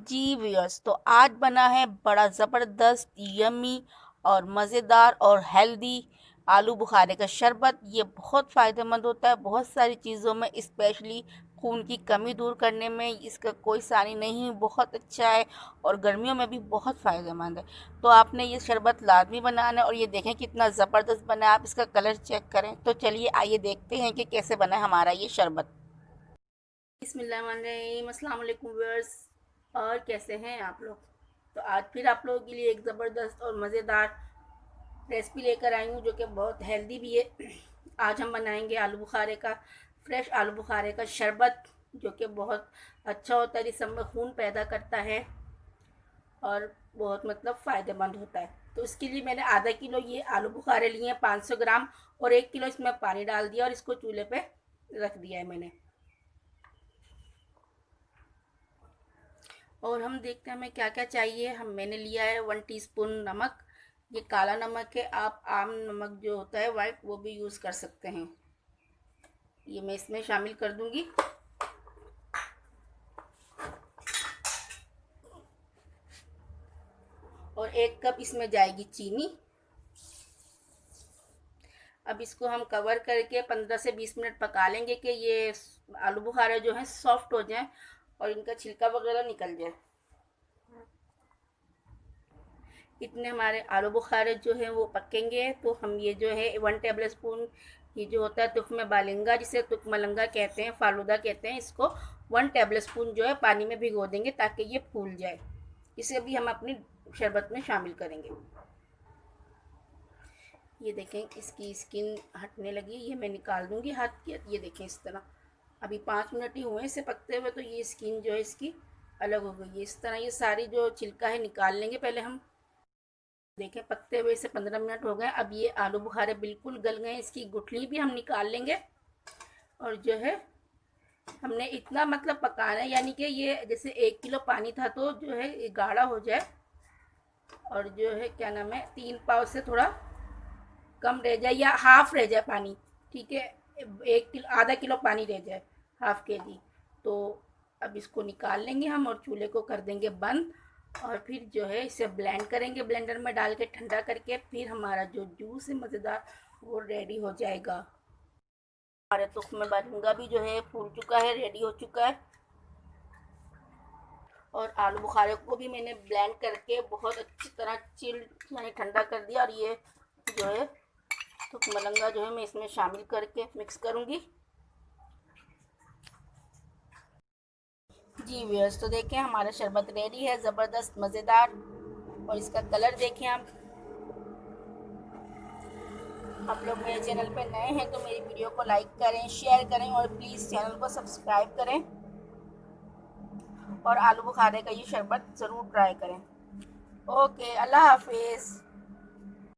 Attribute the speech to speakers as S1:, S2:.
S1: जी viewers, तो आज बना है बड़ा ज़बरदस्त यम्मी और मज़ेदार और हेल्दी आलू बुखारे का शरबत। ये बहुत फ़ायदेमंद होता है बहुत सारी चीज़ों में, स्पेशली खून की कमी दूर करने में इसका कोई सानी नहीं, बहुत अच्छा है और गर्मियों में भी बहुत फ़ायदेमंद है। तो आपने ये शरबत लाजमी बनाना है और ये देखें कितना ज़बरदस्त बना है, आप इसका कलर चेक करें। तो चलिए आइए देखते हैं कि कैसे बना है हमारा ये शरबत। बिस्मिल्लाहिर्रहमानिर्रहीम, अस्सलाम वालेकुम व्यूअर्स, और कैसे हैं आप लोग। तो आज फिर आप लोगों के लिए एक ज़बरदस्त और मज़ेदार रेसिपी लेकर आई हूँ जो कि बहुत हेल्दी भी है। आज हम बनाएंगे आलू बुखारे का, फ्रेश आलू बुखारे का शरबत, जो कि बहुत अच्छा होता है, जिसमें खून पैदा करता है और बहुत मतलब फ़ायदेमंद होता है। तो इसके लिए मैंने आधा किलो ये आलू बुखारे लिए हैं, 500 ग्राम, और 1 किलो इसमें पानी डाल दिया और इसको चूल्हे पे रख दिया है मैंने। और हम देखते हैं हमें क्या क्या चाहिए। मैंने लिया है 1 टीस्पून नमक, ये काला नमक है, आप आम नमक जो होता है वाइट वो भी यूज़ कर सकते हैं। ये मैं इसमें शामिल कर दूंगी। और 1 कप इसमें जाएगी चीनी। अब इसको हम कवर करके 15 से 20 मिनट पका लेंगे कि ये आलू बुखारे जो हैं सॉफ्ट हो जाएं और इनका छिलका वगैरह निकल जाए। इतने हमारे आलू बुखारे जो हैं वो पकेंगे तो हम ये जो है 1 टेबल स्पून, ये जो होता है तुख्म बालिंगा, जिसे तुख्म मलंगा कहते हैं, फालूदा कहते हैं, इसको 1 टेबल स्पून जो है पानी में भिगो देंगे ताकि ये फूल जाए। इसे भी हम अपनी शरबत में शामिल करेंगे। ये देखें इसकी स्किन हटने लगी, ये मैं निकाल दूंगी हाथ की। ये देखें इस तरह, अभी 5 मिनट ही हुए इसे पकते हुए, तो ये स्किन जो है इसकी अलग हो गई है। इस तरह ये सारी जो छिलका है निकाल लेंगे पहले हम। देखें पकते हुए इसे 15 मिनट हो गए। अब ये आलू बुखारे बिल्कुल गल गए, इसकी गुठली भी हम निकाल लेंगे। और जो है हमने इतना मतलब पकाना है, यानी कि ये जैसे 1 किलो पानी था तो जो है ये गाढ़ा हो जाए, और जो है क्या नाम है 3 पाव से थोड़ा कम रह जाए या हाफ रह जाए पानी। ठीक है, 1 किलो आधा किलो पानी रह जाए, हाफ के जी। तो अब इसको निकाल लेंगे हम और चूल्हे को कर देंगे बंद। और फिर जो है इसे ब्लेंड करेंगे ब्लेंडर में डाल के, ठंडा करके। फिर हमारा जो जूस है मज़ेदार वो रेडी हो जाएगा। हमारे तुख्म बारिंगा भी जो है फूल चुका है, रेडी हो चुका है। और आलू बुखारे को भी मैंने ब्लेंड करके बहुत अच्छी तरह चिल यानी ठंडा कर दिया। और ये जो है तुख्म मलंगा जो है मैं इसमें शामिल करके मिक्स करूँगी। जी व्यूअर्स, तो देखें हमारा शरबत रेडी है, ज़बरदस्त मज़ेदार। और इसका कलर देखें आप लोग मेरे चैनल पे नए हैं तो मेरी वीडियो को लाइक करें, शेयर करें और प्लीज़ चैनल को सब्सक्राइब करें। और आलू बुखारे का ये शरबत ज़रूर ट्राई करें। ओके, अल्लाह हाफिज़।